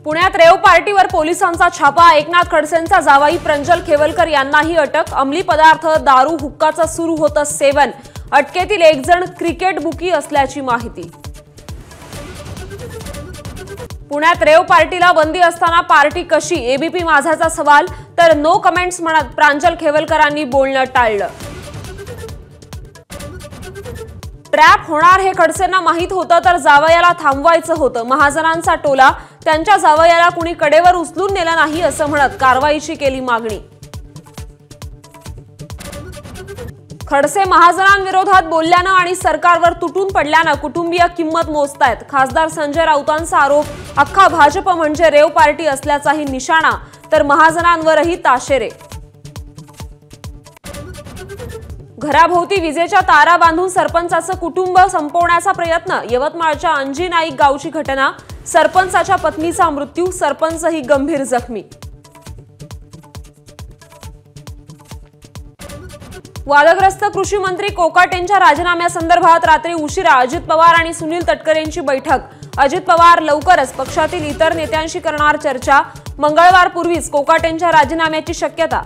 पुण्यात रेव पार्टीवर पोलिसांचा छापा। एकनाथ खडसेंचा जावाई प्रंजल खेवलकर यांनाही अटक। अंमली पदार्थ, दारू, हुक्काचं सुरू होतं सेवन। अटकेतील एक जण क्रिकेट बुकी असल्याची माहिती। पुण्यात रेव पार्टीला बंदी असताना पार्टी कशी, एबीपी माझाचा सवाल। तर नो कमेंट्स म्हणत प्रांजल खेवलकरांनी बोलणं टाळलं। ट्रॅप होणार हे खडसेंना माहित होतं, तर जावयाला थांबवायचं होतं। महाजनांचा टोला, त्यांच्या जावयाला कुणी कडेवर उचलून नेलं नाही असं म्हणत कारवाईची केली मागणी। खडसे महाजनांविरोधात बोलल्यानं आणि सरकारवर तुटून पडल्यानं कुटुंबीय किंमत मोजतायत। खासदार संजय राऊतांचा आरोप, अख्खा भाजप म्हणजे रेव पार्टी असल्याचाही निशाणा, तर महाजनांवरही ताशेरे। घराभोवती विजेच्या तारा बांधून सरपंचाचं कुटुंब संपवण्याचा प्रयत्न। यवतमाळच्या अंजी नाईक गावची घटना, सरपंचाच्या पत्नीचा मृत्यू, सरपंचही गंभीर जखमी। वादग्रस्त कृषी मंत्री कोकाटेंच्या राजीनाम्यासंदर्भात रात्री उशिरा अजित पवार आणि सुनील तटकरेंची बैठक। अजित पवार लवकरच पक्षातील इतर नेत्यांशी करणार चर्चा। मंगळवारपूर्वीच कोकाटेंच्या राजीनाम्याची शक्यता।